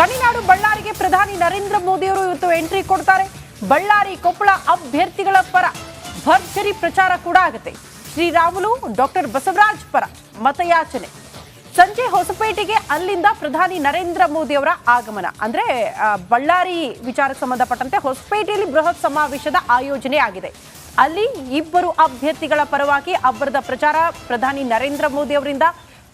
ಗಣಿನಾಡು ಬಳ್ಳಾರಿಗೆ ಪ್ರಧಾನಿ ನರೇಂದ್ರ ಮೋದಿ ಅವರು ಇವತ್ತು ಎಂಟ್ರಿ ಕೊಡ್ತಾರೆ. ಬಳ್ಳಾರಿ ಕೊಪ್ಪಳ ಅಭ್ಯರ್ಥಿಗಳ ಪರ ಭರ್ಜರಿ ಪ್ರಚಾರ ಕೂಡ ಆಗುತ್ತೆ. ಶ್ರೀರಾಮುಲು ಡಾಕ್ಟರ್ ಬಸವರಾಜ್ ಪರ ಮತಯಾಚನೆ. ಸಂಜೆ ಹೊಸಪೇಟೆಗೆ ಅಲ್ಲಿಂದ ಪ್ರಧಾನಿ ನರೇಂದ್ರ ಮೋದಿ ಅವರ ಆಗಮನ. ಅಂದ್ರೆ ಬಳ್ಳಾರಿ ವಿಚಾರಕ್ಕೆ ಸಂಬಂಧಪಟ್ಟಂತೆ ಹೊಸಪೇಟೆಯಲ್ಲಿ ಬೃಹತ್ ಸಮಾವೇಶದ ಆಯೋಜನೆ ಆಗಿದೆ. ಅಲ್ಲಿ ಇಬ್ಬರು ಅಭ್ಯರ್ಥಿಗಳ ಪರವಾಗಿ ಅಬ್ಬರದ ಪ್ರಚಾರ ಪ್ರಧಾನಿ ನರೇಂದ್ರ ಮೋದಿ ಅವರಿಂದ.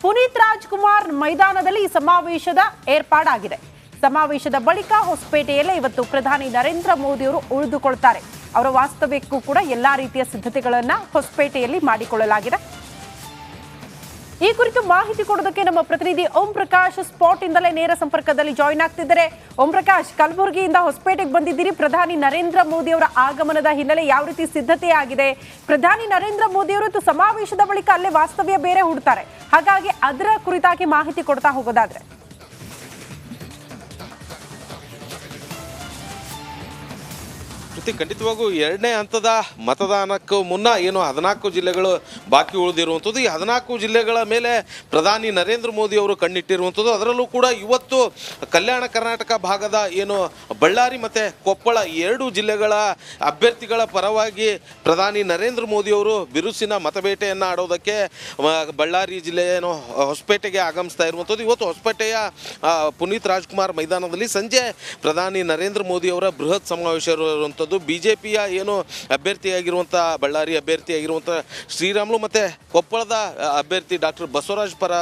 ಪುನೀತ್ ರಾಜ್ಕುಮಾರ್ ಮೈದಾನದಲ್ಲಿ ಈ ಸಮಾವೇಶದ ಏರ್ಪಾಡಾಗಿದೆ. ಸಮಾವೇಶದ ಬಳಿಕ ಹೊಸಪೇಟೆಯಲ್ಲೇ ಇವತ್ತು ಪ್ರಧಾನಿ ನರೇಂದ್ರ ಮೋದಿ ಅವರು ಉಳಿದುಕೊಳ್ತಾರೆ. ಅವರ ವಾಸ್ತವ್ಯಕ್ಕೂ ಕೂಡ ಎಲ್ಲಾ ರೀತಿಯ ಸಿದ್ಧತೆಗಳನ್ನ ಹೊಸಪೇಟೆಯಲ್ಲಿ ಮಾಡಿಕೊಳ್ಳಲಾಗಿದೆ. ಈ ಕುರಿತು ಮಾಹಿತಿ ಕೊಡೋದಕ್ಕೆ ನಮ್ಮ ಪ್ರತಿನಿಧಿ ಓಂ ಪ್ರಕಾಶ್ ಸ್ಪಾಟ್ ಇಂದಲೇ ನೇರ ಸಂಪರ್ಕದಲ್ಲಿ ಜಾಯಿನ್ ಆಗ್ತಿದ್ದಾರೆ. ಓಂ ಪ್ರಕಾಶ್, ಕಲಬುರಗಿಯಿಂದ ಹೊಸಪೇಟೆಗೆ ಬಂದಿದ್ದೀರಿ. ಪ್ರಧಾನಿ ನರೇಂದ್ರ ಮೋದಿ ಅವರ ಆಗಮನದ ಹಿನ್ನೆಲೆ ಯಾವ ರೀತಿ ಸಿದ್ಧತೆ ಆಗಿದೆ? ಪ್ರಧಾನಿ ನರೇಂದ್ರ ಮೋದಿ ಅವರು ಸಮಾವೇಶದ ಬಳಿಕ ಅಲ್ಲೇ ವಾಸ್ತವ್ಯ ಬೇರೆ ಹೂಡ್ತಾರೆ. ಹಾಗಾಗಿ ಅದರ ಕುರಿತಾಗಿ ಮಾಹಿತಿ ಕೊಡ್ತಾ ಹೋಗೋದಾದ್ರೆ ಖಂಡಿತವಾಗೂ ಎರಡನೇ ಹಂತದ ಮತದಾನಕ್ಕೂ ಮುನ್ನ ಏನು 14 ಜಿಲ್ಲೆಗಳು ಬಾಕಿ ಉಳಿದಿರುವಂಥದ್ದು. ಈ 14 ಜಿಲ್ಲೆಗಳ ಮೇಲೆ ಪ್ರಧಾನಿ ನರೇಂದ್ರ ಮೋದಿ ಅವರು ಕಣ್ಣಿಟ್ಟಿರುವಂಥದ್ದು. ಅದರಲ್ಲೂ ಕೂಡ ಇವತ್ತು ಕಲ್ಯಾಣ ಕರ್ನಾಟಕ ಭಾಗದ ಏನು ಬಳ್ಳಾರಿ ಮತ್ತು ಕೊಪ್ಪಳ 2 ಜಿಲ್ಲೆಗಳ ಅಭ್ಯರ್ಥಿಗಳ ಪರವಾಗಿ ಪ್ರಧಾನಿ ನರೇಂದ್ರ ಮೋದಿ ಅವರು ಬಿರುಸಿನ ಮತಬೇಟೆಯನ್ನು ಆಡೋದಕ್ಕೆ ಬಳ್ಳಾರಿ ಜಿಲ್ಲೆ ಏನು ಹೊಸಪೇಟೆಗೆ ಆಗಮಿಸ್ತಾ ಇರುವಂಥದ್ದು. ಇವತ್ತು ಹೊಸಪೇಟೆಯ ಪುನೀತ್ ರಾಜ್ಕುಮಾರ್ ಮೈದಾನದಲ್ಲಿ ಸಂಜೆ ಪ್ರಧಾನಿ ನರೇಂದ್ರ ಮೋದಿ ಅವರ ಬೃಹತ್ ಸಮಾವೇಶ ಇರುವಂಥದ್ದು. ಬಿಜೆಪಿಯ ಏನು ಅಭ್ಯರ್ಥಿಯಾಗಿರುವಂಥ ಬಳ್ಳಾರಿ ಅಭ್ಯರ್ಥಿಯಾಗಿರುವಂಥ ಶ್ರೀರಾಮುಲು ಮತ್ತು ಕೊಪ್ಪಳದ ಅಭ್ಯರ್ಥಿ ಡಾಕ್ಟರ್ ಬಸವರಾಜ್ ಪರ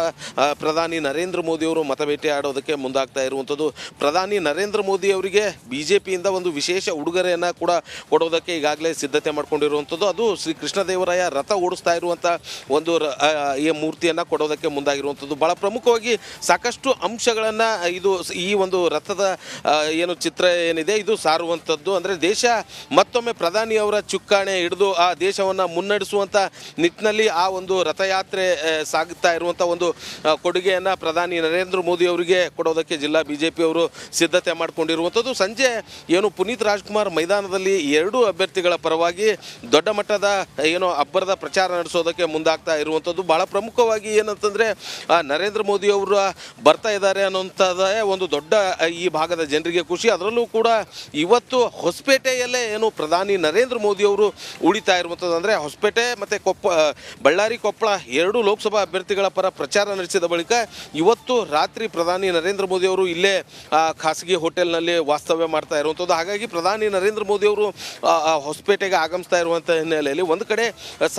ಪ್ರಧಾನಿ ನರೇಂದ್ರ ಮೋದಿ ಅವರು ಮತಬೇಟೆ ಆಡೋದಕ್ಕೆ ಮುಂದಾಗ್ತಾ ಇರುವಂಥದ್ದು. ಪ್ರಧಾನಿ ನರೇಂದ್ರ ಮೋದಿ ಅವರಿಗೆ ಬಿಜೆಪಿಯಿಂದ ಒಂದು ವಿಶೇಷ ಉಡುಗೊರೆಯನ್ನು ಕೂಡ ಕೊಡೋದಕ್ಕೆ ಈಗಾಗಲೇ ಸಿದ್ಧತೆ ಮಾಡ್ಕೊಂಡಿರುವಂಥದ್ದು. ಅದು ಶ್ರೀ ಕೃಷ್ಣದೇವರಾಯ ರಥ ಓಡಿಸ್ತಾ ಇರುವಂಥ ಒಂದು ಈ ಮೂರ್ತಿಯನ್ನು ಕೊಡೋದಕ್ಕೆ ಮುಂದಾಗಿರುವಂಥದ್ದು. ಭಾಳ ಪ್ರಮುಖವಾಗಿ ಸಾಕಷ್ಟು ಅಂಶಗಳನ್ನು ಇದು ಈ ಒಂದು ರಥದ ಏನು ಚಿತ್ರ ಏನಿದೆ ಇದು ಸಾರುವಂಥದ್ದು. ಅಂದರೆ ದೇಶ ಮತ್ತೊಮ್ಮೆ ಪ್ರಧಾನಿಯವರ ಚುಕ್ಕಾಣಿ ಹಿಡಿದು ಆ ದೇಶವನ್ನು ಮುನ್ನಡೆಸುವಂಥ ನಿಟ್ಟಿನಲ್ಲಿ ಆ ಒಂದು ರಥಯಾತ್ರೆ ಸಾಗುತ್ತಾ ಇರುವಂಥ ಒಂದು ಕೊಡುಗೆಯನ್ನು ಪ್ರಧಾನಿ ನರೇಂದ್ರ ಮೋದಿ ಅವರಿಗೆ ಕೊಡೋದಕ್ಕೆ ಜಿಲ್ಲಾ ಬಿಜೆಪಿ ಅವರು ಸಿದ್ಧತೆ ಮಾಡಿಕೊಂಡಿರುವಂಥದ್ದು. ಸಂಜೆ ಏನು ಪುನೀತ್ ರಾಜ್ಕುಮಾರ್ ಮೈದಾನದಲ್ಲಿ 2 ಅಭ್ಯರ್ಥಿಗಳ ಪರವಾಗಿ ದೊಡ್ಡ ಮಟ್ಟದ ಏನು ಅಬ್ಬರದ ಪ್ರಚಾರ ನಡೆಸೋದಕ್ಕೆ ಮುಂದಾಗ್ತಾ ಇರುವಂಥದ್ದು. ಭಾಳ ಪ್ರಮುಖವಾಗಿ ಏನಂತಂದರೆ ನರೇಂದ್ರ ಮೋದಿ ಅವರು ಬರ್ತಾ ಇದ್ದಾರೆ ಅನ್ನೋಂಥದ್ದೇ ಒಂದು ದೊಡ್ಡ ಈ ಭಾಗದ ಜನರಿಗೆ ಖುಷಿ. ಅದರಲ್ಲೂ ಕೂಡ ಇವತ್ತು ಹೊಸಪೇಟೆಯಲ್ಲೇ ಏನು ಪ್ರಧಾನಿ ನರೇಂದ್ರ ಮೋದಿ ಅವರು ಉಳಿತಾ ಇರುವಂಥದ್ದು. ಅಂದರೆ ಹೊಸಪೇಟೆ ಮತ್ತು ಬಳ್ಳಾರಿ ಕೊಪ್ಪಳ 2 ಲೋಕಸಭಾ ಅಭ್ಯರ್ಥಿಗಳ ಪರ ಪ್ರಚಾರ ನಡೆಸಿದ ಬಳಿಕ ಇವತ್ತು ರಾತ್ರಿ ಪ್ರಧಾನಿ ನರೇಂದ್ರ ಮೋದಿ ಅವರು ಇಲ್ಲೇ ಖಾಸಗಿ ಹೋಟೆಲ್ನಲ್ಲಿ ವಾಸ್ತವ್ಯ ಮಾಡ್ತಾ ಇರುವಂಥದ್ದು. ಹಾಗಾಗಿ ಪ್ರಧಾನಿ ನರೇಂದ್ರ ಮೋದಿ ಅವರು ಹೊಸಪೇಟೆಗೆ ಆಗಮಿಸ್ತಾ ಇರುವಂಥ ಹಿನ್ನೆಲೆಯಲ್ಲಿ ಒಂದು ಕಡೆ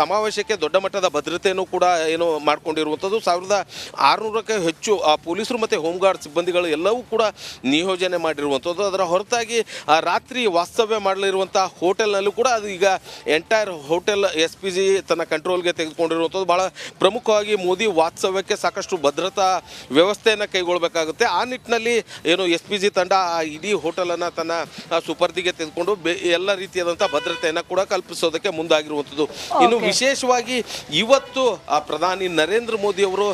ಸಮಾವೇಶಕ್ಕೆ ದೊಡ್ಡ ಮಟ್ಟದ ಭದ್ರತೆಯನ್ನು ಕೂಡ ಏನು ಮಾಡಿಕೊಂಡಿರುವಂಥದ್ದು. 1600ಕ್ಕೂ ಹೆಚ್ಚು ಪೊಲೀಸರು ಮತ್ತು ಹೋಮ್ ಗಾರ್ಡ್ ಸಿಬ್ಬಂದಿಗಳು ಎಲ್ಲವೂ ಕೂಡ ನಿಯೋಜನೆ ಮಾಡಿರುವಂಥದ್ದು. ಅದರ ಹೊರತಾಗಿ ರಾತ್ರಿ ವಾಸ್ತವ್ಯ ಮಾಡಲಿರುವಂಥ ಹೋಟೆಲ್ನಲ್ಲೂ ಕೂಡ ಅದು ಈಗ ಎಂಟೈರ್ ಹೋಟೆಲ್ SPG ತನ್ನ ಕಂಟ್ರೋಲ್ಗೆ ತೆಗೆದುಕೊಂಡಿರುವಂಥದ್ದು. ಭಾಳ ಪ್ರಮುಖವಾಗಿ ಮೋದಿ ವಾಸ್ತವ್ಯಕ್ಕೆ ಸಾಕಷ್ಟು ಭದ್ರತಾ ವ್ಯವಸ್ಥೆಯನ್ನು ಕೈಗೊಳ್ಳಬೇಕಾಗುತ್ತೆ. ಆ ನಿಟ್ಟಿನಲ್ಲಿ ಏನು SPG ತಂಡ ಇಡೀ ಹೋಟೆಲನ್ನು ತನ್ನ ಸುಪರ್ದಿಗೆ ತೆಗೆದುಕೊಂಡು ಎಲ್ಲ ರೀತಿಯಾದಂಥ ಭದ್ರತೆಯನ್ನು ಕೂಡ ಕಲ್ಪಿಸೋದಕ್ಕೆ ಮುಂದಾಗಿರುವಂಥದ್ದು. ಇನ್ನು ವಿಶೇಷವಾಗಿ ಇವತ್ತು ಪ್ರಧಾನಿ ನರೇಂದ್ರ ಮೋದಿ ಅವರು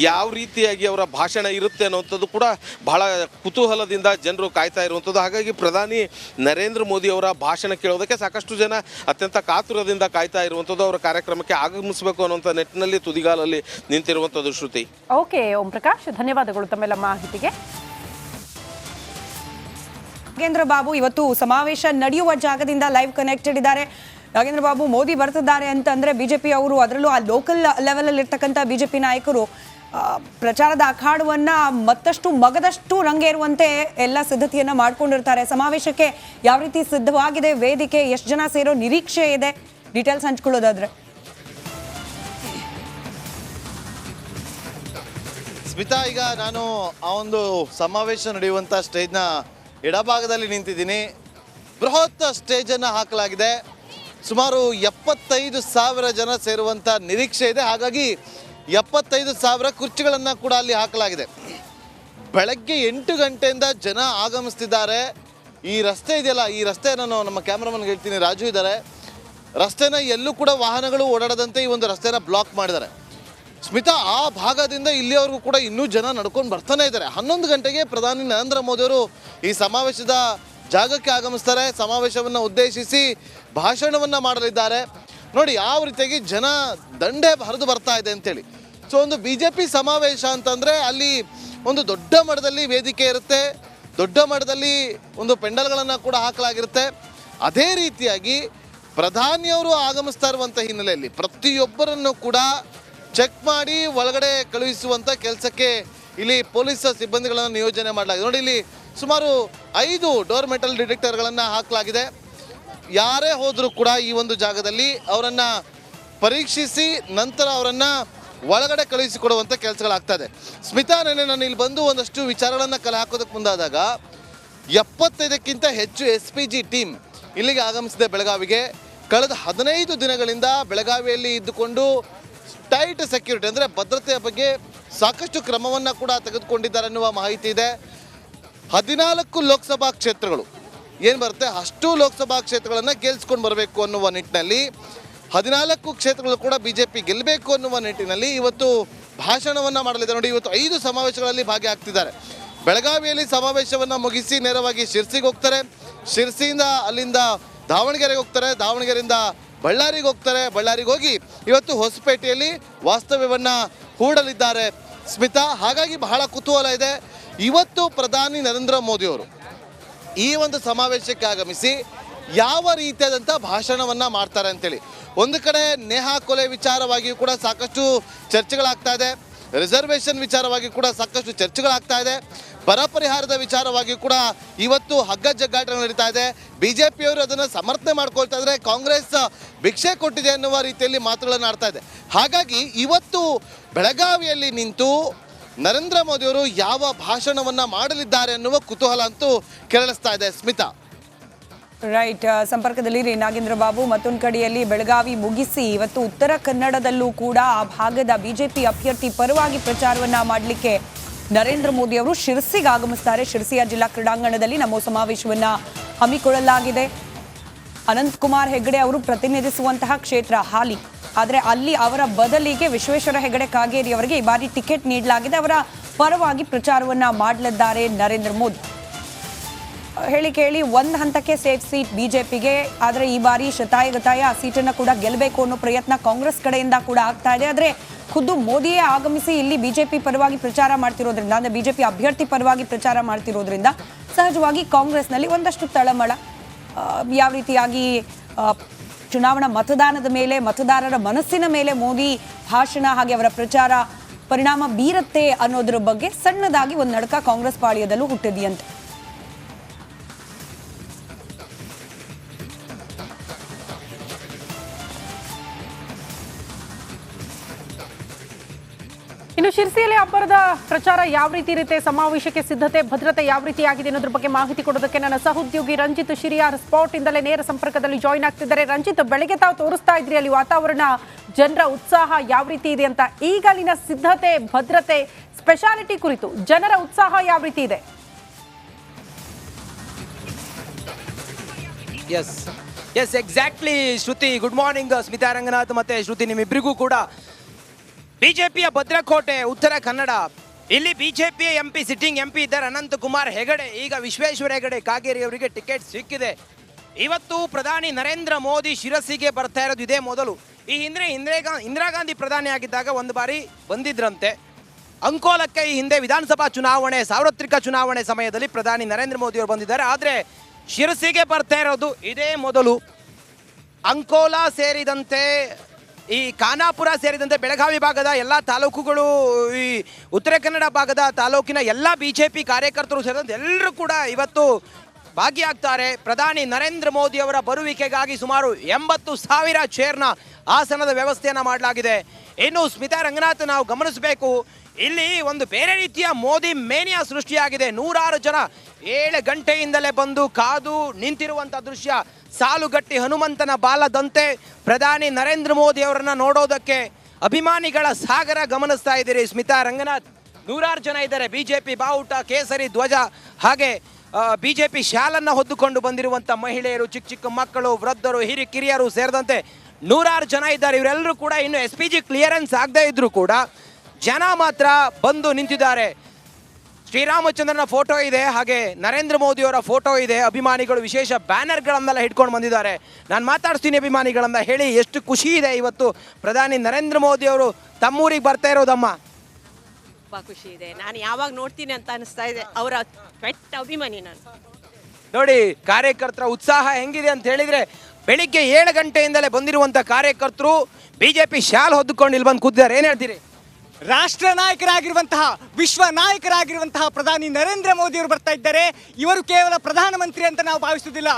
ಯಾವ ರೀತಿಯಾಗಿ ಅವರ ಭಾಷಣ ಇರುತ್ತೆ ಅನ್ನುವಂಥದ್ದು ಕೂಡ ಬಹಳ ಕುತೂಹಲದಿಂದ ಜನರು ಕಾಯ್ತಾ ಇರುವಂಥದ್ದು. ಹಾಗಾಗಿ ಪ್ರಧಾನಿ ನರೇಂದ್ರ ಮೋದಿ ಅವರ ಭಾಷಣ ಕೇಳೋದಕ್ಕೆ ಸಾಕಷ್ಟು ಜನ ಅತ್ಯಂತ ಕಾತುರದಿಂದ ಕಾಯ್ತಾ ಇರುವಂಥದ್ದು. ಅವರ ಕಾರ್ಯಕ್ರಮಕ್ಕೆ ಆಗಮಿಸಬೇಕು ಅನ್ನುವಂಥ ನಿಟ್ಟಿನಲ್ಲಿ ತುದಿಗಾಲಲ್ಲಿ ನಿಂತಿರುವಂಥದ್ದು. ಶ್ರುತಿ. ಓಕೆ ಓಂ ಪ್ರಕಾಶ್, ಧನ್ಯವಾದಗಳು ತಮ್ಮೆಲ್ಲ ಮಾಹಿತಿಗೆ. ನಾಗೇಂದ್ರ ಬಾಬು ಇವತ್ತು ಸಮಾವೇಶ ನಡೆಯುವ ಜಾಗದಿಂದ ಲೈವ್ ಕನೆಕ್ಟೆಡ್ ಇದ್ದಾರೆ. ನಾಗೇಂದ್ರ ಬಾಬು, ಮೋದಿ ಬರ್ತಿದ್ದಾರೆ ಅಂತಂದ್ರೆ ಬಿಜೆಪಿ ಅವರು, ಅದರಲ್ಲೂ ಆ ಲೋಕಲ್ ಲೆವೆಲ್ ಅಲ್ಲಿ ಇರ್ತಕ್ಕಂಥ ಬಿಜೆಪಿ ನಾಯಕರು ಪ್ರಚಾರದ ಅಖಾಡವನ್ನ ಮತ್ತಷ್ಟು ಮಗದಷ್ಟು ರಂಗೇರುವಂತೆ ಎಲ್ಲ ಸಿದ್ಧತೆಯನ್ನ ಮಾಡ್ಕೊಂಡಿರ್ತಾರೆ. ಸಮಾವೇಶಕ್ಕೆ ಯಾವ ರೀತಿ ಸಿದ್ಧವಾಗಿದೆ ವೇದಿಕೆ, ಎಷ್ಟು ಜನ ಸೇರೋ ನಿರೀಕ್ಷೆ ಇದೆ, ಡೀಟೇಲ್ಸ್ ಹಂಚ್ಕೊಳ್ಳೋದಾದ್ರೆ? ಸ್ಮಿತಾ, ಈಗ ನಾನು ಆ ಒಂದು ಸಮಾವೇಶ ನಡೆಯುವಂಥ ಸ್ಟೇಜ್ನ ಎಡಭಾಗದಲ್ಲಿ ನಿಂತಿದ್ದೀನಿ. ಬೃಹತ್ ಸ್ಟೇಜನ್ನು ಹಾಕಲಾಗಿದೆ. ಸುಮಾರು 75,000 ಜನ ಸೇರುವಂಥ ನಿರೀಕ್ಷೆ ಇದೆ. ಹಾಗಾಗಿ 75,000 ಕುರ್ಚಿಗಳನ್ನು ಕೂಡ ಅಲ್ಲಿ ಹಾಕಲಾಗಿದೆ. ಬೆಳಗ್ಗೆ 8 ಗಂಟೆಯಿಂದ ಜನ ಆಗಮಿಸ್ತಿದ್ದಾರೆ. ಈ ರಸ್ತೆ ಇದೆಯಲ್ಲ, ಈ ರಸ್ತೆ ನಾನು ನಮ್ಮ ಕ್ಯಾಮ್ರಾಮನ್ಗೆ ಹೇಳ್ತೀನಿ, ರಾಜು ಇದ್ದಾರೆ, ರಸ್ತೆನ ಎಲ್ಲೂ ಕೂಡ ವಾಹನಗಳು ಓಡಾಡದಂತೆ ಈ ಒಂದು ರಸ್ತೆನ ಬ್ಲಾಕ್ ಮಾಡಿದ್ದಾರೆ. ಸ್ಮಿತಾ, ಆ ಭಾಗದಿಂದ ಇಲ್ಲಿಯವರೆಗೂ ಕೂಡ ಇನ್ನೂ ಜನ ನಡ್ಕೊಂಡು ಬರ್ತಾನೆ ಇದ್ದಾರೆ. 11 ಗಂಟೆಗೆ ಪ್ರಧಾನಿ ನರೇಂದ್ರ ಮೋದಿಯವರು ಈ ಸಮಾವೇಶದ ಜಾಗಕ್ಕೆ ಆಗಮಿಸ್ತಾರೆ. ಸಮಾವೇಶವನ್ನು ಉದ್ದೇಶಿಸಿ ಭಾಷಣವನ್ನು ಮಾಡಲಿದ್ದಾರೆ. ನೋಡಿ ಯಾವ ರೀತಿಯಾಗಿ ಜನ ದಂಡೆ ಹರಿದು ಬರ್ತಾ ಇದೆ ಅಂತೇಳಿ. ಸೊ ಒಂದು BJP ಸಮಾವೇಶ ಅಂತಂದರೆ ಅಲ್ಲಿ ಒಂದು ದೊಡ್ಡ ಮಟ್ಟದಲ್ಲಿ ವೇದಿಕೆ ಇರುತ್ತೆ, ದೊಡ್ಡ ಮಟ್ಟದಲ್ಲಿ ಒಂದು ಪೆಂಡಲ್ಗಳನ್ನು ಕೂಡ ಹಾಕಲಾಗಿರುತ್ತೆ. ಅದೇ ರೀತಿಯಾಗಿ ಪ್ರಧಾನಿಯವರು ಆಗಮಿಸ್ತಾ ಇರುವಂಥ ಹಿನ್ನೆಲೆಯಲ್ಲಿ ಪ್ರತಿಯೊಬ್ಬರನ್ನು ಕೂಡ ಚೆಕ್ ಮಾಡಿ ಒಳಗಡೆ ಕಳುಹಿಸುವಂಥ ಕೆಲಸಕ್ಕೆ ಇಲ್ಲಿ ಪೊಲೀಸ್ ಸಿಬ್ಬಂದಿಗಳನ್ನು ನಿಯೋಜನೆ ಮಾಡಲಾಗಿದೆ. ನೋಡಿ, ಇಲ್ಲಿ ಸುಮಾರು 5 ಡೋರ್ ಮೆಟಲ್ ಡಿಟೆಕ್ಟರ್ಗಳನ್ನು ಹಾಕಲಾಗಿದೆ. ಯಾರೇ ಹೋದರೂ ಕೂಡ ಈ ಒಂದು ಜಾಗದಲ್ಲಿ ಅವರನ್ನು ಪರೀಕ್ಷಿಸಿ ನಂತರ ಅವರನ್ನು ಒಳಗಡೆ ಕಳುಹಿಸಿಕೊಡುವಂಥ ಕೆಲಸಗಳಾಗ್ತಾ ಇದೆ. ಸ್ಮಿತಾ, ನೆನೆ ನಾನು ಇಲ್ಲಿ ಬಂದು ಒಂದಷ್ಟು ವಿಚಾರಗಳನ್ನು ಕಲೆ ಹಾಕೋದಕ್ಕೆ ಮುಂದಾದಾಗ 75ಕ್ಕಿಂತ ಹೆಚ್ಚು SPG ಟೀಮ್ ಇಲ್ಲಿಗೆ ಆಗಮಿಸಿದೆ ಬೆಳಗಾವಿಗೆ. ಕಳೆದ 15 ದಿನಗಳಿಂದ ಬೆಳಗಾವಿಯಲ್ಲಿ ಇದ್ದುಕೊಂಡು ಟೈಟ್ ಸೆಕ್ಯೂರಿಟಿ ಅಂದರೆ ಭದ್ರತೆಯ ಬಗ್ಗೆ ಸಾಕಷ್ಟು ಕ್ರಮವನ್ನು ಕೂಡ ತೆಗೆದುಕೊಂಡಿದ್ದಾರೆ ಅನ್ನುವ ಮಾಹಿತಿ ಇದೆ. 14 ಲೋಕಸಭಾ ಕ್ಷೇತ್ರಗಳು ಏನು ಬರುತ್ತೆ ಅಷ್ಟು ಲೋಕಸಭಾ ಕ್ಷೇತ್ರಗಳನ್ನು ಗೆಲ್ಸ್ಕೊಂಡು ಬರಬೇಕು ಅನ್ನುವ ನಿಟ್ಟಿನಲ್ಲಿ 14 ಕ್ಷೇತ್ರಗಳು ಕೂಡ BJP ಗೆಲ್ಲಬೇಕು ಅನ್ನುವ ನಿಟ್ಟಿನಲ್ಲಿ ಇವತ್ತು ಭಾಷಣವನ್ನು ಮಾಡಲಿದೆ. ನೋಡಿ, ಇವತ್ತು 5 ಸಮಾವೇಶಗಳಲ್ಲಿ ಭಾಗಿಯಾಗ್ತಿದ್ದಾರೆ. ಬೆಳಗಾವಿಯಲ್ಲಿ ಸಮಾವೇಶವನ್ನು ಮುಗಿಸಿ ನೇರವಾಗಿ ಶಿರ್ಸಿಗೆ ಹೋಗ್ತಾರೆ. ಶಿರ್ಸಿಯಿಂದ ಅಲ್ಲಿಂದ ದಾವಣಗೆರೆಗೆ ಹೋಗ್ತಾರೆ. ದಾವಣಗೆರೆಯಿಂದ ಬಳ್ಳಾರಿಗೆ ಹೋಗ್ತಾರೆ. ಬಳ್ಳಾರಿಗೆ ಹೋಗಿ ಇವತ್ತು ಹೊಸಪೇಟೆಯಲ್ಲಿ ವಾಸ್ತವ್ಯವನ್ನು ಹೂಡಲಿದ್ದಾರೆ ಸ್ಮಿತಾ. ಹಾಗಾಗಿ ಬಹಳ ಕುತೂಹಲ ಇದೆ. ಇವತ್ತು ಪ್ರಧಾನಿ ನರೇಂದ್ರ ಮೋದಿಯವರು ಈ ಒಂದು ಸಮಾವೇಶಕ್ಕೆ ಆಗಮಿಸಿ ಯಾವ ರೀತಿಯಾದಂಥ ಭಾಷಣವನ್ನು ಮಾಡ್ತಾರೆ ಅಂತೇಳಿ. ಒಂದು ಕಡೆ ನೇಹಾ ಕೊಲೆ ವಿಚಾರವಾಗಿಯೂ ಕೂಡ ಸಾಕಷ್ಟು ಚರ್ಚೆಗಳಾಗ್ತಾ ಇದೆ. ರಿಸರ್ವೇಷನ್ ವಿಚಾರವಾಗಿ ಕೂಡ ಸಾಕಷ್ಟು ಚರ್ಚೆಗಳಾಗ್ತಾ ಇದೆ. ಬರ ಪರಿಹಾರದ ವಿಚಾರವಾಗಿ ಕೂಡ ಇವತ್ತು ಹಗ್ಗ ಜಗ್ಗಾಟ ನಡೀತಾ ಇದೆ. BJPಯವರು ಅದನ್ನು ಸಮರ್ಥನೆ ಮಾಡ್ಕೊಳ್ತಾ ಇದ್ದಾರೆ. ಕಾಂಗ್ರೆಸ್ ಭಿಕ್ಷೆ ಕೊಟ್ಟಿದೆ ಅನ್ನುವ ರೀತಿಯಲ್ಲಿ ಮಾತುಗಳನ್ನು ಆಡ್ತಾ ಇದೆ. ಹಾಗಾಗಿ ಇವತ್ತು ಬೆಳಗಾವಿಯಲ್ಲಿ ನಿಂತು ನರೇಂದ್ರ ಮೋದಿಯವರು ಯಾವ ಭಾಷಣವನ್ನು ಮಾಡಲಿದ್ದಾರೆ ಅನ್ನುವ ಕುತೂಹಲ ಅಂತೂ ಕೆರಳಿಸ್ತಾ ಇದೆ ಸ್ಮಿತಾ. ರೈಟ್, ಸಂಪರ್ಕದಲ್ಲಿ ನಾಗೇಂದ್ರ ಬಾಬು. ಮತ್ತೊಂದು ಕಡೆಯಲ್ಲಿ ಬೆಳಗಾವಿ ಮುಗಿಸಿ ಇವತ್ತು ಉತ್ತರ ಕನ್ನಡದಲ್ಲೂ ಕೂಡ ಆ ಭಾಗದ BJP ಅಭ್ಯರ್ಥಿ ಪರವಾಗಿ ಪ್ರಚಾರವನ್ನ ಮಾಡಲಿಕ್ಕೆ ನರೇಂದ್ರ ಮೋದಿ ಅವರು ಶಿರ್ಸಿಗೆ ಆಗಮಿಸ್ತಾರೆ. ಶಿರ್ಸಿಯ ಜಿಲ್ಲಾ ಕ್ರೀಡಾಂಗಣದಲ್ಲಿ ನಮೋ ಸಮಾವೇಶವನ್ನ ಹಮ್ಮಿಕೊಳ್ಳಲಾಗಿದೆ. ಅನಂತಕುಮಾರ್ ಹೆಗಡೆ ಅವರು ಪ್ರತಿನಿಧಿಸುವಂತಹ ಕ್ಷೇತ್ರ ಹಾಲಿ, ಆದರೆ ಅಲ್ಲಿ ಅವರ ಬದಲಿಗೆ ವಿಶ್ವೇಶ್ವರ ಹೆಗಡೆ ಕಾಗೇರಿ ಅವರಿಗೆ ಈ ಬಾರಿ ಟಿಕೆಟ್ ನೀಡಲಾಗಿದೆ. ಅವರ ಪರವಾಗಿ ಪ್ರಚಾರವನ್ನ ಮಾಡಲಿದ್ದಾರೆ ನರೇಂದ್ರ ಮೋದಿ. ಹೇಳಿ ಕೇಳಿ ಒಂದು ಹಂತಕ್ಕೆ ಸೇಫ್ ಸೀಟ್ BJPಗೆ, ಆದರೆ ಈ ಬಾರಿ ಶತಾಯಗತಾಯ ಆ ಸೀಟನ್ನು ಕೂಡ ಗೆಲ್ಲಬೇಕು ಅನ್ನೋ ಪ್ರಯತ್ನ ಕಾಂಗ್ರೆಸ್ ಕಡೆಯಿಂದ ಕೂಡ ಆಗ್ತಾ ಇದೆ. ಆದರೆ ಖುದ್ದು ಮೋದಿಯೇ ಆಗಮಿಸಿ ಇಲ್ಲಿ BJP ಪರವಾಗಿ ಪ್ರಚಾರ ಮಾಡ್ತಿರೋದ್ರಿಂದ, ಅಂದರೆ BJP ಅಭ್ಯರ್ಥಿ ಪರವಾಗಿ ಪ್ರಚಾರ ಮಾಡ್ತಿರೋದ್ರಿಂದ ಸಹಜವಾಗಿ ಕಾಂಗ್ರೆಸ್ನಲ್ಲಿ ಒಂದಷ್ಟು ತಳಮಳ. ಯಾವ ರೀತಿಯಾಗಿ ಚುನಾವಣಾ ಮತದಾನದ ಮೇಲೆ, ಮತದಾರರ ಮನಸ್ಸಿನ ಮೇಲೆ ಮೋದಿ ಭಾಷಣ ಹಾಗೆ ಅವರ ಪ್ರಚಾರ ಪರಿಣಾಮ ಬೀರುತ್ತೆ ಅನ್ನೋದ್ರ ಬಗ್ಗೆ ಸಣ್ಣದಾಗಿ ಒಂದು ನಡಕ ಕಾಂಗ್ರೆಸ್ ಪಾಳ್ಯದಲ್ಲೂ ಹುಟ್ಟಿದೆಯಂತೆ. ಇನ್ನು ಶಿರ್ಸಿಯಲ್ಲಿ ಅಬ್ಬರದ ಪ್ರಚಾರ ಯಾವ ರೀತಿ ಇರುತ್ತೆ, ಸಮಾವೇಶಕ್ಕೆ ಸಿದ್ಧತೆ ಭದ್ರತೆ ಯಾವ ರೀತಿ ಆಗಿದೆ ಅನ್ನೋದ್ರ ಬಗ್ಗೆ ಮಾಹಿತಿ ಕೊಡೋದಕ್ಕೆ ನನ್ನ ಸಹೋದ್ಯೋಗಿ ರಂಜಿತ್ ಶಿರಿಯಾರ್ ಸ್ಪಾಟ್ ಇಂದಲೇ ನೇರ ಸಂಪರ್ಕದಲ್ಲಿ ಜಾಯಿನ್ ಆಗ್ತಿದ್ದಾರೆ. ರಂಜಿತ್, ಬೆಳಗ್ಗೆ ತಾವು ತೋರಿಸ್ತಾ ಇದ್ರಿ ಅಲ್ಲಿ ವಾತಾವರಣ, ಜನರ ಉತ್ಸಾಹ ಯಾವ ರೀತಿ ಇದೆ ಅಂತ. ಈಗ ಅಲ್ಲಿನ ಸಿದ್ಧತೆ ಭದ್ರತೆ ಸ್ಪೆಷಾಲಿಟಿ ಕುರಿತು ಜನರ ಉತ್ಸಾಹ ಯಾವ ರೀತಿ ಇದೆ? ಎಸ್ ಎಕ್ಸಾಕ್ಟ್ಲಿ ಶ್ರುತಿ. ಗುಡ್ ಮಾರ್ನಿಂಗ್ ಸ್ಮಿತಾ ರಂಗನಾಥ್ ಮತ್ತೆ ಶ್ರುತಿ, ನಿಮ್ಮಿಬ್ಬರಿಗೂ ಕೂಡ. BJPಯ ಭದ್ರಕೋಟೆ ಉತ್ತರ ಕನ್ನಡ, ಇಲ್ಲಿ BJP MP ಸಿಟ್ಟಿಂಗ್ MP ಇದ್ದಾರೆ ಅನಂತಕುಮಾರ್ ಹೆಗಡೆ. ಈಗ ವಿಶ್ವೇಶ್ವರ ಹೆಗಡೆ ಕಾಗೇರಿ ಅವರಿಗೆ ಟಿಕೆಟ್ ಸಿಕ್ಕಿದೆ. ಇವತ್ತು ಪ್ರಧಾನಿ ನರೇಂದ್ರ ಮೋದಿ ಶಿರಸಿಗೆ ಬರ್ತಾ ಇರೋದು ಇದೇ ಮೊದಲು. ಈ ಹಿಂದೆ ಇಂದಿರಾ ಗಾಂಧಿ ಪ್ರಧಾನಿ ಆಗಿದ್ದಾಗ ಒಂದು ಬಾರಿ ಬಂದಿದ್ರಂತೆ. ಅಂಕೋಲಕ್ಕೆ ಈ ಹಿಂದೆ ವಿಧಾನಸಭಾ ಚುನಾವಣೆ, ಸಾರ್ವತ್ರಿಕ ಚುನಾವಣೆ ಸಮಯದಲ್ಲಿ ಪ್ರಧಾನಿ ನರೇಂದ್ರ ಮೋದಿ ಅವರು ಬಂದಿದ್ದಾರೆ. ಆದರೆ ಶಿರಸಿಗೆ ಬರ್ತಾ ಇರೋದು ಇದೇ ಮೊದಲು. ಅಂಕೋಲ ಸೇರಿದಂತೆ ಈ ಖಾನಾಪುರ ಸೇರಿದಂತೆ ಬೆಳಗಾವಿ ಭಾಗದ ಎಲ್ಲ ತಾಲೂಕುಗಳು, ಈ ಉತ್ತರ ಕನ್ನಡ ಭಾಗದ ತಾಲೂಕಿನ ಎಲ್ಲ BJP ಕಾರ್ಯಕರ್ತರು ಸೇರಿದಂತೆ ಎಲ್ಲರೂ ಕೂಡ ಇವತ್ತು ಭಾಗಿಯಾಗ್ತಾರೆ. ಪ್ರಧಾನಿ ನರೇಂದ್ರ ಮೋದಿ ಅವರ ಬರುವಿಕೆಗಾಗಿ ಸುಮಾರು 80,000 ಚೇರ್ನ ಆಸನದ ವ್ಯವಸ್ಥೆಯನ್ನು ಮಾಡಲಾಗಿದೆ. ಇನ್ನು ಸ್ಮಿತಾ ರಂಗನಾಥ್, ನಾವು ಗಮನಿಸಬೇಕು, ಇಲ್ಲಿ ಒಂದು ಬೇರೆ ರೀತಿಯ ಮೋದಿ ಮೇನಿಯಾ ಸೃಷ್ಟಿಯಾಗಿದೆ. 100 ಜನ 7 ಗಂಟೆಯಿಂದಲೇ ಬಂದು ಕಾದು ನಿಂತಿರುವಂಥ ದೃಶ್ಯ. ಸಾಲುಗಟ್ಟಿ ಹನುಮಂತನ ಬಾಲದಂತೆ ಪ್ರಧಾನಿ ನರೇಂದ್ರ ಮೋದಿ ಅವರನ್ನ ನೋಡೋದಕ್ಕೆ ಅಭಿಮಾನಿಗಳ ಸಾಗರ ಗಮನಿಸ್ತಾ ಇದ್ದೀರಿ ಸ್ಮಿತಾ ರಂಗನಾಥ್. 100 ಜನ ಇದ್ದಾರೆ. BJP ಬಾವುಟ, ಕೇಸರಿ ಧ್ವಜ ಹಾಗೆ BJP ಶಾಲನ್ನು ಹೊದ್ದುಕೊಂಡು ಬಂದಿರುವಂಥ ಮಹಿಳೆಯರು, ಚಿಕ್ಕ ಚಿಕ್ಕ ಮಕ್ಕಳು, ವೃದ್ಧರು, ಕಿರಿಯರು ಸೇರಿದಂತೆ 100 ಜನ ಇದ್ದಾರೆ. ಇವರೆಲ್ಲರೂ ಕೂಡ ಇನ್ನು SPG ಕ್ಲಿಯರೆನ್ಸ್ ಆಗದೇ ಇದ್ರೂ ಕೂಡ ಜನ ಮಾತ್ರ ಬಂದು ನಿಂತಿದ್ದಾರೆ. ಶ್ರೀರಾಮಚಂದ್ರನ ಫೋಟೋ ಇದೆ, ಹಾಗೆ ನರೇಂದ್ರ ಮೋದಿಯವರ ಫೋಟೋ ಇದೆ. ಅಭಿಮಾನಿಗಳು ವಿಶೇಷ ಬ್ಯಾನರ್ಗಳನ್ನೆಲ್ಲ ಹಿಡ್ಕೊಂಡು ಬಂದಿದ್ದಾರೆ. ನಾನು ಮಾತಾಡ್ತೀನಿ ಅಭಿಮಾನಿಗಳನ್ನ. ಹೇಳಿ, ಎಷ್ಟು ಖುಷಿ ಇದೆ ಇವತ್ತು ಪ್ರಧಾನಿ ನರೇಂದ್ರ ಮೋದಿ ಅವರು ತಮ್ಮೂರಿಗೆ ಬರ್ತಾ ಇರೋದಮ್ಮ? ತುಂಬ ಖುಷಿ ಇದೆ. ನಾನು ಯಾವಾಗ ನೋಡ್ತೀನಿ ಅಂತ ಅನಿಸ್ತಾ ಇದೆ. ಅವರ ಪೆಟ್ಟ ಅಭಿಮಾನಿ ನಾನು. ನೋಡಿ ಕಾರ್ಯಕರ್ತರ ಉತ್ಸಾಹ ಹೆಂಗಿದೆ ಅಂತ ಹೇಳಿದ್ರೆ ಬೆಳಿಗ್ಗೆ 7 ಗಂಟೆಯಿಂದಲೇ ಬಂದಿರುವಂತ ಕಾರ್ಯಕರ್ತರು ಬಿಜೆಪಿ ಶಾಲ್ ಹೊದ್ದುಕೊಂಡು ಇಲ್ಲಿ ಬಂದು ಕೂತಿದ್ದಾರೆ. ಏನ್ ಹೇಳ್ತೀರಿ? ರಾಷ್ಟ್ರ ನಾಯಕರಾಗಿರುವಂತಹ ವಿಶ್ವ ನಾಯಕರಾಗಿರುವಂತಹ ಪ್ರಧಾನಿ ನರೇಂದ್ರ ಮೋದಿ ಅವರು ಬರ್ತಾ ಇದ್ದಾರೆ. ಇವರು ಕೇವಲ ಪ್ರಧಾನಮಂತ್ರಿ ಅಂತ ನಾವು ಭಾವಿಸುವುದಿಲ್ಲ,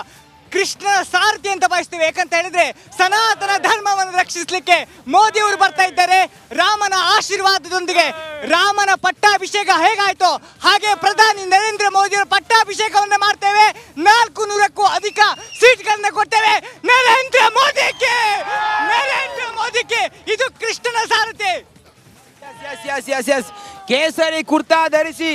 ಕೃಷ್ಣನ ಸಾರಥಿ ಅಂತ ಭಾವಿಸ್ತೇವೆ. ಯಾಕಂತ ಹೇಳಿದ್ರೆ ಸನಾತನ ಧರ್ಮವನ್ನು ರಕ್ಷಿಸಲಿಕ್ಕೆ ಮೋದಿ ಅವರು ಬರ್ತಾ ಇದ್ದಾರೆ. ರಾಮನ ಆಶೀರ್ವಾದದೊಂದಿಗೆ ರಾಮನ ಪಟ್ಟಾಭಿಷೇಕ ಹೇಗಾಯ್ತೋ ಹಾಗೆ ಪ್ರಧಾನಿ ನರೇಂದ್ರ ಮೋದಿ ಅವರ ಪಟ್ಟಾಭಿಷೇಕವನ್ನು ಮಾಡ್ತೇವೆ. 400ಕ್ಕೂ ಅಧಿಕ ಸೀಟ್ಗಳನ್ನ ಕೊಡ್ತೇವೆ. ನರೇಂದ್ರ ಮೋದಿಗೆ ಇದು ಕೃಷ್ಣನ ಸಾರಥಿ. ಎಸ್ ಕೇಸರಿ ಕುರ್ತಾ ಧರಿಸಿ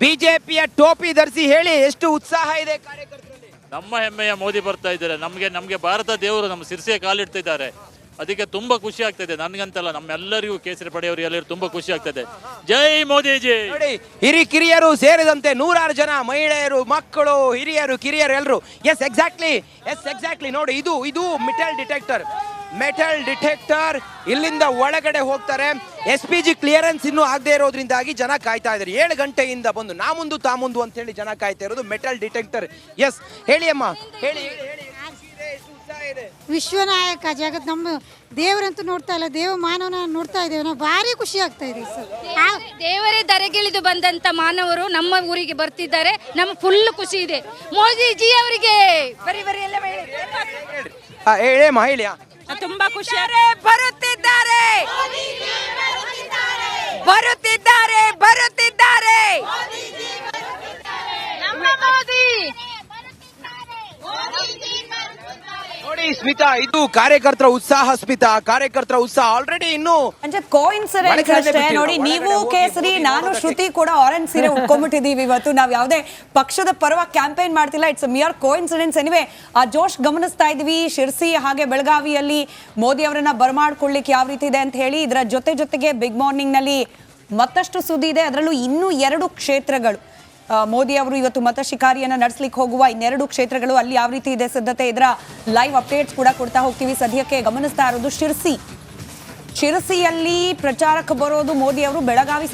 ಬಿಜೆಪಿಯ ಟೋಪಿ ಧರಿಸಿ ಹೇಳಿ ಎಷ್ಟು ಉತ್ಸಾಹ ಇದೆ ಕಾರ್ಯಕರ್ತರಲ್ಲಿ. ನಮ್ಮ ಹೆಮ್ಮೆಯ ಮೋದಿ ಬರ್ತಾ ಇದ್ದಾರೆ. ನಮಗೆ ಭಾರತ ದೇವರು ನಮ್ಮ ಸಿರಸಿಗೆ ಕಾಲಿಡ್ತಿದ್ದಾರೆ. ಅದಕ್ಕೆ ತುಂಬಾ ಖುಷಿ ಆಗ್ತದೆ. ನನಗಂತಲ್ಲ, ನಮ್ಮೆಲ್ಲರಿಗೂ ಕೇಸರಿ ಪಡೆಯವರು ಎಲ್ಲರೂ ತುಂಬಾ ಖುಷಿ ಆಗ್ತದೆ. ಜೈ ಮೋದಿಜಿ. ನೋಡಿ ಹಿರಿಕಿರಿಯರು ಸೇರಿದಂತೆ 100 ಜನ ಮಹಿಳೆಯರು, ಮಕ್ಕಳು, ಹಿರಿಯರು, ಕಿರಿಯರು ಎಲ್ಲರೂ. ಎಸ್ ಎಕ್ಸಾಕ್ಟ್ಲಿ ನೋಡಿ ಇದು ಮೆಟಲ್ ಡಿಟೆಕ್ಟರ್ ಇಲ್ಲಿಂದ ಒಳಗಡೆ ಹೋಗ್ತಾರೆ. SPG ಕ್ಲಿಯರೆನ್ಸ್ ಇನ್ನೂ ಆಗದೆ ಇರೋದ್ರಿಂದಾಗಿ ಜನ ಕಾಯ್ತಾ ಇದ್ದಾರೆ. 7 ಗಂಟೆಯಿಂದ ಬಂದು ನಾ ಮುಂದು ತಾ ಮುಂದು ಅಂತ ಹೇಳಿ ಜನ ಕಾಯ್ತಾ ಇರೋದು ಮೆಟಲ್ ಡಿಟೆಕ್ಟರ್. ಎಸ್ ಹೇಳಿ ಅಮ್ಮ, ಹೇಳಿ. ವಿಶ್ವನಾಯಕ ಜಗತ್ ನಮ್ಮ ದೇವರಂತೂ ನೋಡ್ತಾ ಇಲ್ಲ, ದೇವ ಮಾನವನ ನೋಡ್ತಾ ಇದ್ದೇವೆ. ನಾವು ಭಾರಿ ಖುಷಿ ಆಗ್ತಾ ಇದೆ ಸರ್. ದೇವರೇ ಧರೆಗಿಳಿದು ಬಂದಂತ ಮಾನವರು ನಮ್ಮ ಊರಿಗೆ ಬರ್ತಿದ್ದಾರೆ. ನಮ್ಗೆ ಫುಲ್ ಖುಷಿ ಇದೆ. ಮೋದಿಜಿ ಅವರಿಗೆ ಬರೀ ಎಲ್ಲ ಹೇಳಿ. ತುಂಬಾ ಖುಷಿ. ಬರುತ್ತಿದ್ದಾರೆ ನಮ್ಮ ಮೋದಿ. ನೋಡಿ ಸ್ಮಿತಾ, ಇದು ಕಾರ್ಯಕರ್ತರ ಉತ್ಸಾಹ. ಸ್ಮಿತಾ, ಕಾರ್ಯಕರ್ತರ ಉತ್ಸಾಹ ಆಲ್ರೆಡಿ ಇನ್ನು ಕೋಇನ್ಸಿಡೆನ್ಸ್ ಅಷ್ಟೇ. ನೋಡಿ, ನೀವು ಕೇಸರಿ, ನಾನು ಶ್ರುತಿ ಕೂಡ ಆರೆಂಜ್ ಸೀರೆ ಉಟ್ಕೊಂಡ್ಬಿಟ್ಟಿದೀವಿ ಇವತ್ತು. ನಾವ್ ಯಾವುದೇ ಪಕ್ಷದ ಪರವಾಗಿ ಕ್ಯಾಂಪೇನ್ ಮಾಡ್ತಿಲ್ಲ. It's mere coincidence. ಎನಿವೆ, ಆ ಜೋಶ್ ಗಮನಿಸ್ತಾ ಇದೀವಿ. ಶಿರ್ಸಿ ಹಾಗೆ ಬೆಳಗಾವಿಯಲ್ಲಿ ಮೋದಿ ಅವರನ್ನ ಬರಮಾಡ್ಕೊಳ್ಳಿಕ್ಕೆ ಯಾವ ರೀತಿ ಇದೆ ಅಂತ ಹೇಳಿ. ಇದರ ಜೊತೆಗೆ ಬಿಗ್ ಮಾರ್ನಿಂಗ್ ನಲ್ಲಿ ಮತ್ತಷ್ಟು ಸುದ್ದಿ ಇದೆ. ಅದರಲ್ಲೂ ಇನ್ನೂ 2 ಕ್ಷೇತ್ರಗಳು ಮೋದಿ ಅವರು ಇವತ್ತು ಮತ ಶಿಕಾರಿಯನ್ನ ನಡೆಸಲಿಕ್ಕೆ ಹೋಗುವ 2 ಕ್ಷೇತ್ರಗಳು, ಅಲ್ಲಿ ಯಾವ ರೀತಿ ಇದೆ ಸಿದ್ಧತೆ, ಇದರ ಲೈವ್ ಅಪ್ಡೇಟ್ಸ್ ಕೂಡ ಕೊಡ್ತಾ ಹೋಗ್ತೀವಿ. ಸದ್ಯಕ್ಕೆ ಗಮನಿಸ್ತಾ ಇರೋದು ಶಿರ್ಸಿಯಲ್ಲಿ ಪ್ರಚಾರಕ್ಕೆ ಬರೋದು ಮೋದಿ ಅವರು. ಬೆಳಗಾವಿ